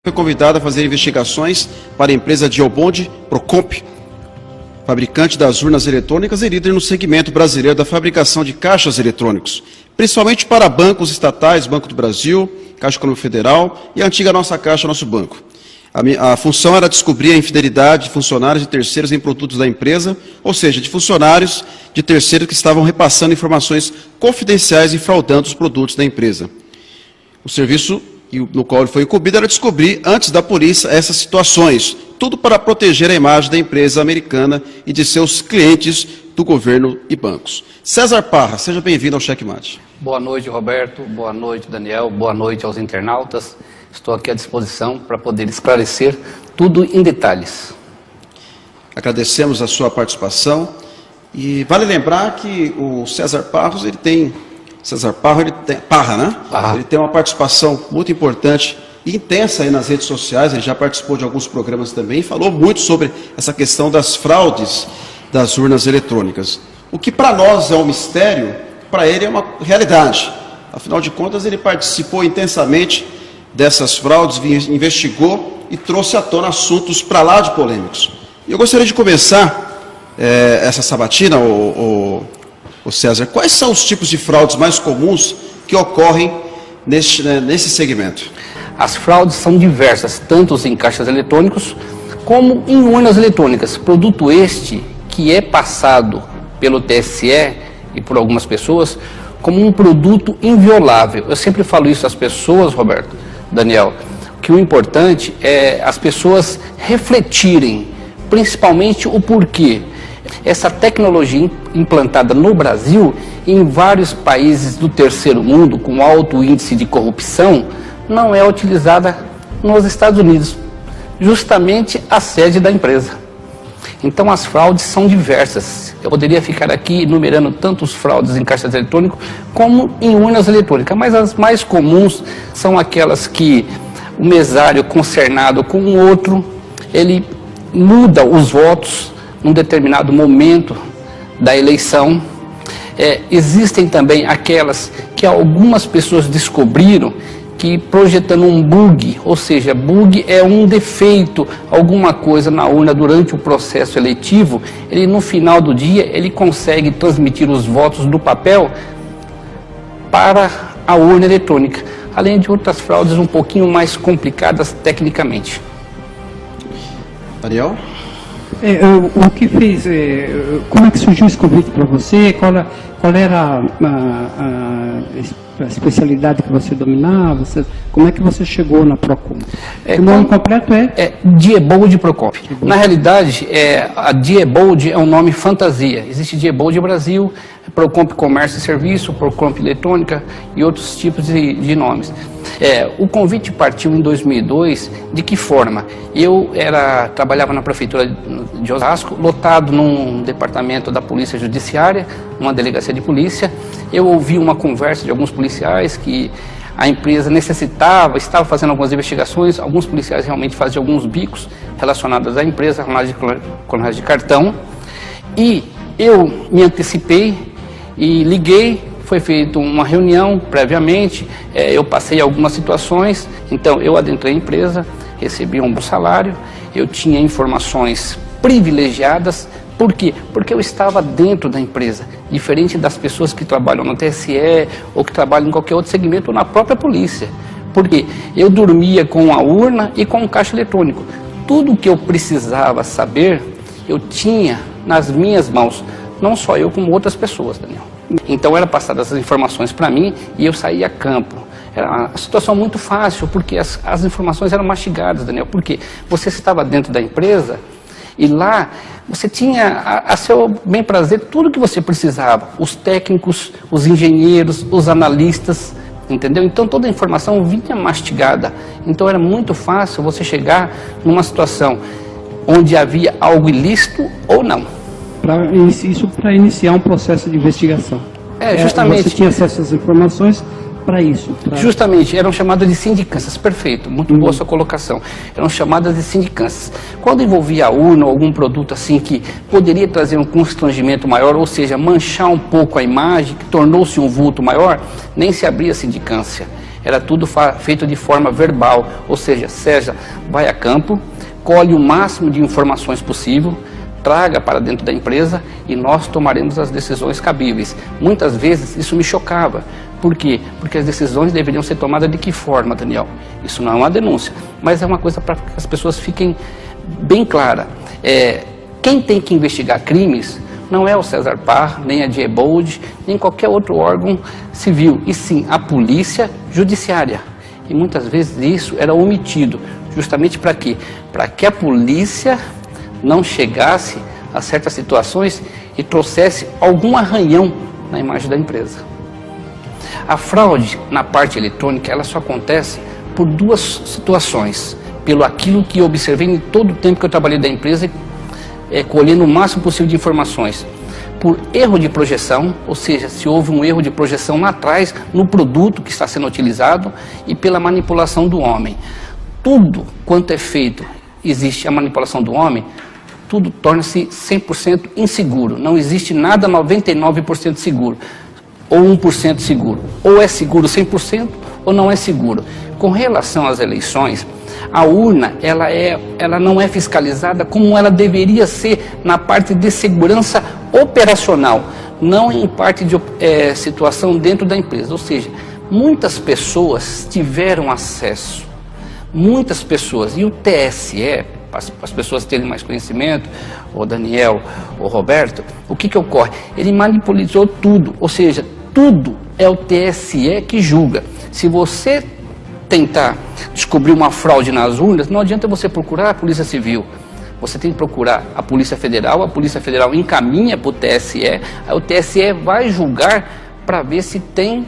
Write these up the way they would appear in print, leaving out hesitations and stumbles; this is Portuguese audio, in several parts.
Foi convidado a fazer investigações para a empresa Geobond Procomp, fabricante das urnas eletrônicas e líder no segmento brasileiro da fabricação de caixas eletrônicos, principalmente para bancos estatais, Banco do Brasil, Caixa Econômica Federal e a antiga Nossa Caixa, Nosso Banco. A função era descobrir a infidelidade de funcionários e terceiros em produtos da empresa, ou seja, de funcionários de terceiros que estavam repassando informações confidenciais e fraudando os produtos da empresa. O serviço no qual ele foi incumbido era descobrir, antes da polícia, essas situações, tudo para proteger a imagem da empresa americana e de seus clientes do governo e bancos. César Parra, seja bem-vindo ao Checkmate. Boa noite, Roberto. Boa noite, Daniel. Boa noite aos internautas. Estou aqui à disposição para poder esclarecer tudo em detalhes. Agradecemos a sua participação e vale lembrar que o César Parra, ele tem uma participação muito importante e intensa aí nas redes sociais. Ele já participou de alguns programas também e falou muito sobre essa questão das fraudes das urnas eletrônicas. O que para nós é um mistério, para ele é uma realidade. Afinal de contas, ele participou intensamente dessas fraudes, investigou e trouxe à tona assuntos para lá de polêmicos. E eu gostaria de começar essa sabatina, o César, quais são os tipos de fraudes mais comuns que ocorrem nesse segmento? As fraudes são diversas, tanto em caixas eletrônicos como em urnas eletrônicas. Produto este que é passado pelo TSE e por algumas pessoas como um produto inviolável. Eu sempre falo isso às pessoas, Roberto, Daniel, que o importante é as pessoas refletirem, principalmente o porquê. Essa tecnologia implantada no Brasil, em vários países do terceiro mundo, com alto índice de corrupção, não é utilizada nos Estados Unidos, justamente a sede da empresa. Então as fraudes são diversas. Eu poderia ficar aqui enumerando tantos fraudes em caixas eletrônicos como em urnas eletrônicas, mas as mais comuns são aquelas que o mesário concernado com um outro, ele muda os votos num determinado momento da eleição. Existem também aquelas que algumas pessoas descobriram que projetando um bug, ou seja, bug é um defeito, alguma coisa na urna durante o processo eletivo, ele no final do dia ele consegue transmitir os votos do papel para a urna eletrônica, além de outras fraudes um pouquinho mais complicadas tecnicamente. Ariel? O que fez, como é que surgiu esse convite para você? Qual era a especialidade que você dominava? Como é que você chegou na Procomp? O nome completo é Geobond Procomp. Na realidade, a Geobond é um nome fantasia. Existe Geobond Brasil, Procomp Comércio e Serviço, Procomp Eletrônica e outros tipos de nomes. O convite partiu em 2002. De que forma? Eu trabalhava na prefeitura de Osasco, lotado num departamento da Polícia Judiciária, numa delegacia de polícia. Eu ouvi uma conversa de alguns policiais que a empresa estava fazendo algumas investigações. Alguns policiais realmente faziam alguns bicos relacionados à empresa, clonagem de cartão. E eu me antecipei e liguei. Foi feita uma reunião previamente, eu passei algumas situações, então eu adentrei a empresa, recebi um bom salário, eu tinha informações privilegiadas. Por quê? Porque eu estava dentro da empresa, diferente das pessoas que trabalham no TSE ou que trabalham em qualquer outro segmento ou na própria polícia. Porque eu dormia com a urna e com o caixa eletrônico. Tudo o que eu precisava saber, eu tinha nas minhas mãos, não só eu, como outras pessoas, Daniel. Então eram passadas as informações para mim e eu saía a campo. Era uma situação muito fácil, porque as informações eram mastigadas, Daniel. Porque você estava dentro da empresa e lá você tinha a seu bem prazer tudo que você precisava. Os técnicos, os engenheiros, os analistas, entendeu? Então toda a informação vinha mastigada. Então era muito fácil você chegar numa situação onde havia algo ilícito ou não. Isso para iniciar um processo de investigação. Justamente. Você tinha acesso às informações para isso. Justamente, eram chamadas de sindicâncias. Perfeito, muito boa sua colocação. Eram chamadas de sindicâncias. Quando envolvia a urna ou algum produto assim que poderia trazer um constrangimento maior, ou seja, manchar um pouco a imagem, que tornou-se um vulto maior, nem se abria sindicância. era tudo feito de forma verbal, ou seja, vai a campo, colhe o máximo de informações possível, traga para dentro da empresa e nós tomaremos as decisões cabíveis. Muitas vezes isso me chocava. Por quê? Porque as decisões deveriam ser tomadas de que forma, Daniel? Isso não é uma denúncia, mas é uma coisa para que as pessoas fiquem bem claras. Quem tem que investigar crimes não é o César Parra, nem a Diebold, nem qualquer outro órgão civil, e sim a polícia judiciária. E muitas vezes isso era omitido, justamente para quê? Para que a polícia não chegasse a certas situações e trouxesse algum arranhão na imagem da empresa. A fraude na parte eletrônica, ela só acontece por duas situações. Pelo aquilo que eu observei em todo o tempo que eu trabalhei da empresa, colhendo o máximo possível de informações. Por erro de projeção, ou seja, se houve um erro de projeção lá atrás, no produto que está sendo utilizado, e pela manipulação do homem. Tudo quanto é feito, existe a manipulação do homem, tudo torna-se 100% inseguro. Não existe nada 99% seguro. Ou 1% seguro. Ou é seguro 100% ou não é seguro. Com relação às eleições, a urna ela não é fiscalizada como ela deveria ser na parte de segurança operacional, não em parte de situação dentro da empresa. Ou seja, muitas pessoas tiveram acesso, muitas pessoas, e o TSE, para as pessoas terem mais conhecimento, o Daniel, o Roberto, o que ocorre? Ele manipulou tudo, ou seja, tudo é o TSE que julga. Se você tentar descobrir uma fraude nas urnas, não adianta você procurar a Polícia Civil. Você tem que procurar a Polícia Federal encaminha para o TSE, aí o TSE vai julgar para ver se tem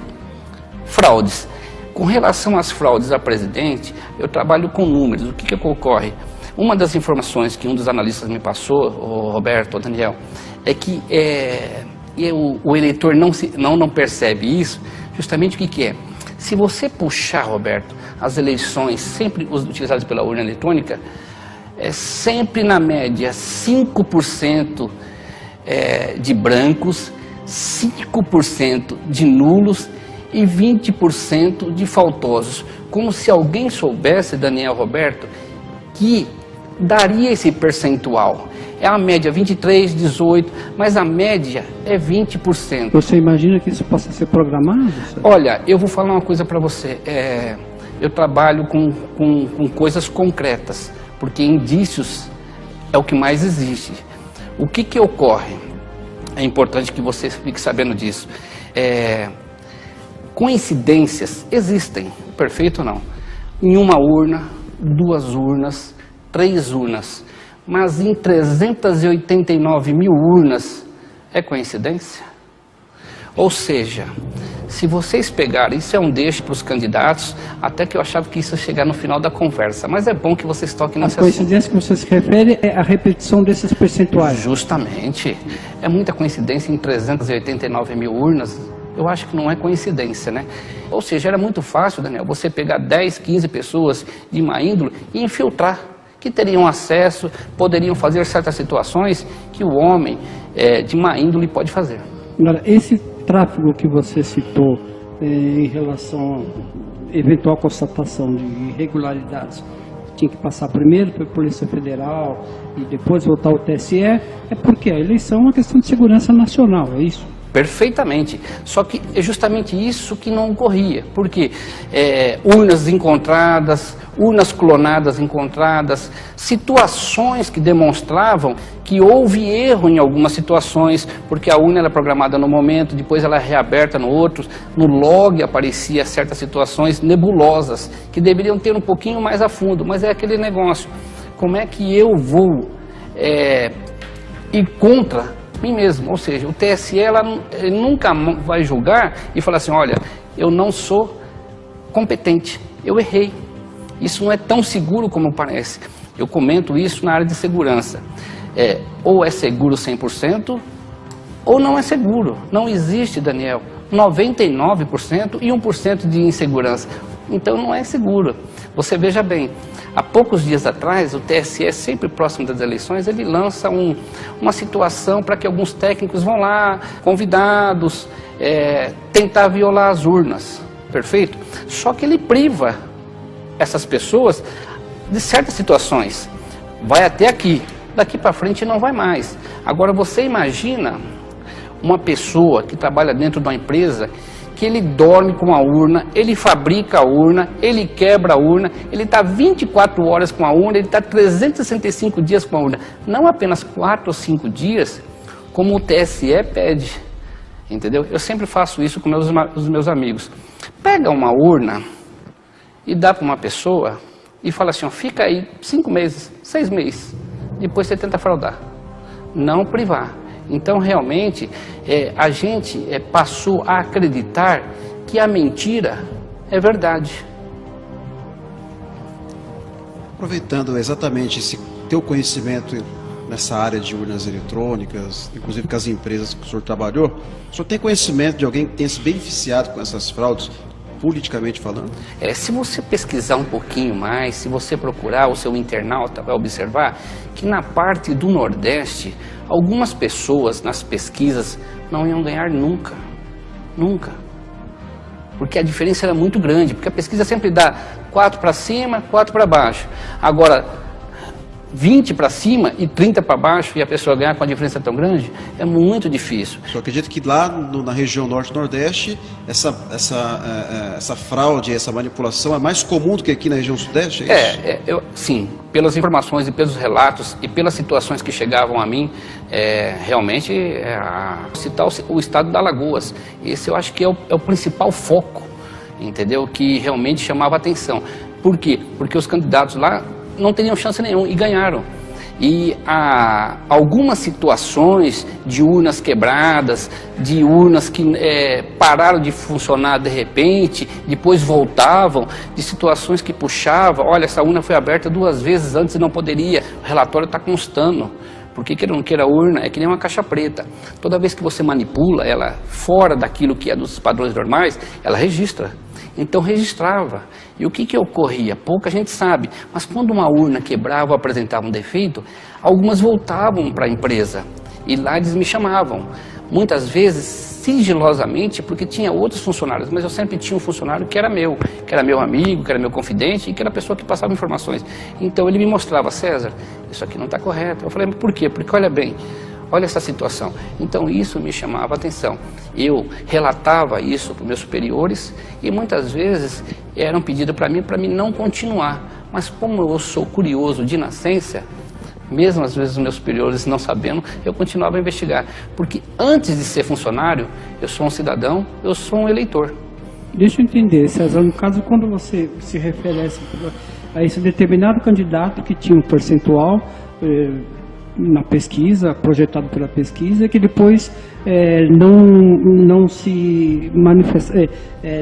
fraudes. Com relação às fraudes a presidente, eu trabalho com números. O que ocorre? Uma das informações que um dos analistas me passou, o Roberto, o Daniel, é que o eleitor não percebe isso, justamente o que é? Se você puxar, Roberto, as eleições sempre utilizadas pela urna eletrônica, é sempre na média 5% de brancos, 5% de nulos e 20% de faltosos. Como se alguém soubesse, Daniel, Roberto, que daria esse percentual. É a média 23, 18, mas a média é 20%. Você imagina que isso possa ser programado? Olha, eu vou falar uma coisa para você. Eu trabalho com coisas concretas, porque indícios é o que mais existe. O que ocorre? É importante que você fique sabendo disso. Coincidências existem, perfeito ou não? Em uma urna, 2 urnas, 3 urnas, mas em 389 mil urnas, é coincidência? Ou seja, se vocês pegarem, isso é um deixo para os candidatos, até que eu achava que isso ia chegar no final da conversa, mas é bom que vocês toquem nesse assunto. A coincidência que você se refere é a repetição desses percentuais? Justamente, é muita coincidência em 389 mil urnas. Eu acho que não é coincidência, né? Ou seja, era muito fácil, Daniel, você pegar 10, 15 pessoas de má índole e infiltrar, que teriam acesso, poderiam fazer certas situações que o homem de má índole pode fazer. Agora, esse tráfego que você citou em relação à eventual constatação de irregularidades, tinha que passar primeiro pela Polícia Federal e depois voltar ao TSE, é porque a eleição é uma questão de segurança nacional, é isso? Perfeitamente, só que é justamente isso que não ocorria, porque urnas encontradas, urnas clonadas encontradas, situações que demonstravam que houve erro em algumas situações, porque a urna era programada no momento, depois ela é reaberta no outro, no log aparecia certas situações nebulosas, que deveriam ter um pouquinho mais a fundo, mas é aquele negócio, como é que eu vou ir contra mim mesmo? Ou seja, o TSE ele nunca vai julgar e falar assim, olha, eu não sou competente, eu errei. Isso não é tão seguro como parece. Eu comento isso na área de segurança. Ou é seguro 100% ou não é seguro. Não existe, Daniel, 99% e 1% de insegurança. Então não é seguro. Você veja bem, há poucos dias atrás, o TSE, sempre próximo das eleições, ele lança uma situação para que alguns técnicos vão lá, convidados, tentar violar as urnas. perfeito? Só que ele priva essas pessoas de certas situações. Vai até aqui, daqui para frente não vai mais. Agora você imagina uma pessoa que trabalha dentro de uma empresa, que ele dorme com a urna, ele fabrica a urna, ele quebra a urna, ele está 24 horas com a urna, ele está 365 dias com a urna. Não apenas 4 ou 5 dias, como o TSE pede, entendeu? Eu sempre faço isso com os meus amigos. Pega uma urna e dá para uma pessoa e fala assim, ó, fica aí 5 meses, 6 meses, depois você tenta fraudar. Não privar. Então, realmente, a gente passou a acreditar que a mentira é verdade. Aproveitando exatamente esse teu conhecimento nessa área de urnas eletrônicas, inclusive com as empresas que o senhor trabalhou, o senhor tem conhecimento de alguém que tenha se beneficiado com essas fraudes, politicamente falando? Se você pesquisar um pouquinho mais, se você procurar, o seu internauta vai observar que na parte do Nordeste, algumas pessoas nas pesquisas não iam ganhar nunca, nunca. Porque a diferença era muito grande, porque a pesquisa sempre dá 4 para cima, 4 para baixo. Agora, 20 para cima e 30 para baixo e a pessoa ganhar com a diferença tão grande, é muito difícil. Eu acredito que lá na região Norte e Nordeste, essa fraude, essa manipulação é mais comum do que aqui na região Sudeste, é isso? Sim, pelas informações e pelos relatos e pelas situações que chegavam a mim, realmente, citar o estado de Alagoas, esse eu acho que é o principal foco, entendeu? Que realmente chamava a atenção. Por quê? Porque os candidatos lá não teriam chance nenhuma e ganharam. E algumas situações de urnas quebradas, de urnas que pararam de funcionar de repente, depois voltavam, de situações que puxavam, olha, essa urna foi aberta 2 vezes antes e não poderia, o relatório está constando. Porque queira ou não queira, a urna é que nem uma caixa preta. Toda vez que você manipula ela fora daquilo que é dos padrões normais, ela registra. Então registrava. E o que ocorria? Pouca gente sabe. Mas quando uma urna quebrava ou apresentava um defeito, algumas voltavam para a empresa. E lá eles me chamavam. Muitas vezes, sigilosamente, porque tinha outros funcionários. Mas eu sempre tinha um funcionário que era meu amigo, que era meu confidente e que era a pessoa que passava informações. Então ele me mostrava, César, isso aqui não está correto. Eu falei, mas por quê? Porque olha bem, olha essa situação. Então isso me chamava a atenção. Eu relatava isso para os meus superiores e muitas vezes era um pedido para mim não continuar. Mas como eu sou curioso de nascença, mesmo às vezes os meus superiores não sabendo, eu continuava a investigar. Porque antes de ser funcionário, eu sou um cidadão, eu sou um eleitor. Deixa eu entender, César, no caso, quando você se refere a esse determinado candidato que tinha um percentual na pesquisa, projetado pela pesquisa, que depois não se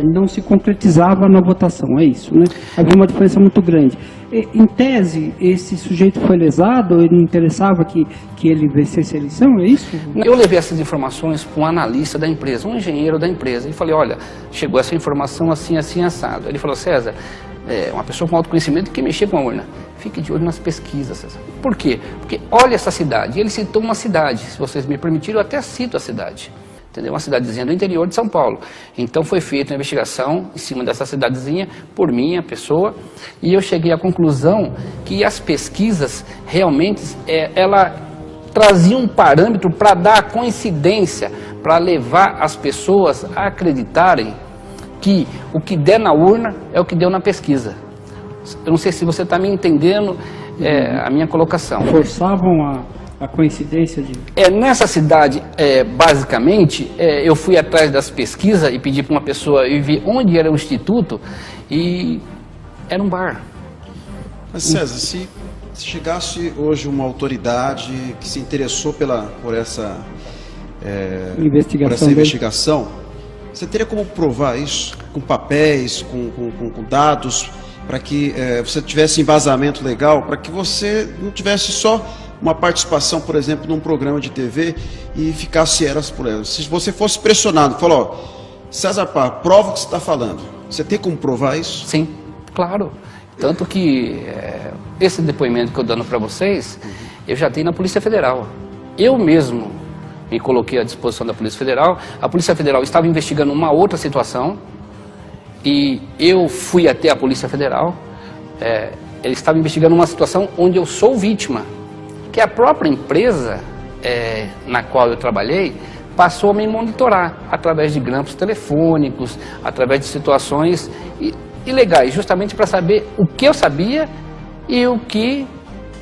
não se concretizava na votação, é isso, né? Havia uma diferença muito grande. Em tese, esse sujeito foi lesado, ele não interessava que ele vencesse a eleição, é isso? Eu levei essas informações para um analista da empresa, um engenheiro da empresa, e falei, olha, chegou essa informação assim, assim, assado. Ele falou, César, uma pessoa com autoconhecimento que mexer com a urna, fique de olho nas pesquisas, César. Por quê? Porque olha essa cidade, e ele citou uma cidade, se vocês me permitirem, eu até cito a cidade. Entendeu? Uma cidadezinha do interior de São Paulo. Então foi feita uma investigação em cima dessa cidadezinha por minha pessoa e eu cheguei à conclusão que as pesquisas realmente ela trazia um parâmetro para dar a coincidência, para levar as pessoas a acreditarem que o que der na urna é o que deu na pesquisa. Eu não sei se você está me entendendo a minha colocação. Forçavam a coincidência de... Nessa cidade, basicamente, eu fui atrás das pesquisas e pedi para uma pessoa e vi onde era o instituto e era um bar. Mas César, se chegasse hoje uma autoridade que se interessou por essa investigação, você teria como provar isso? Com papéis, com dados, para que você tivesse embasamento legal, para que você não tivesse só uma participação, por exemplo, num programa de TV e ficasse eras por elas. Se você fosse pressionado, falou, César Pá, prova o que você está falando. Você tem como provar isso? Sim, claro. Tanto que esse depoimento que eu dando para vocês, eu já tenho na Polícia Federal. Eu mesmo me coloquei à disposição da Polícia Federal. A Polícia Federal estava investigando uma outra situação e eu fui até a Polícia Federal. Eles estavam investigando uma situação onde eu sou vítima, que a própria empresa na qual eu trabalhei passou a me monitorar através de grampos telefônicos, através de situações ilegais, justamente para saber o que eu sabia e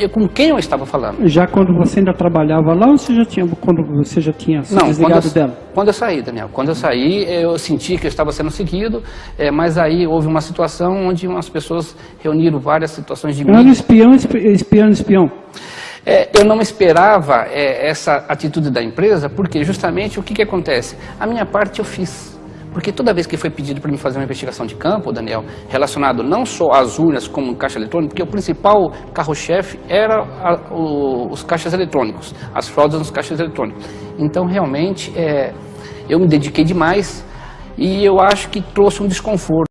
com quem eu estava falando. Já quando você ainda trabalhava lá, ou quando você já tinha se desligado dela? Quando eu saí, Daniel. Quando eu saí, eu senti que eu estava sendo seguido, mas aí houve uma situação onde umas pessoas reuniram várias situações de Era espião. Eu não esperava essa atitude da empresa, porque justamente o que acontece? A minha parte eu fiz. Porque toda vez que foi pedido para mim fazer uma investigação de campo, Daniel, relacionado não só às urnas como caixa eletrônico, porque o principal carro-chefe era os caixas eletrônicos, as fraudes nos caixas eletrônicos. Então, realmente, eu me dediquei demais e eu acho que trouxe um desconforto.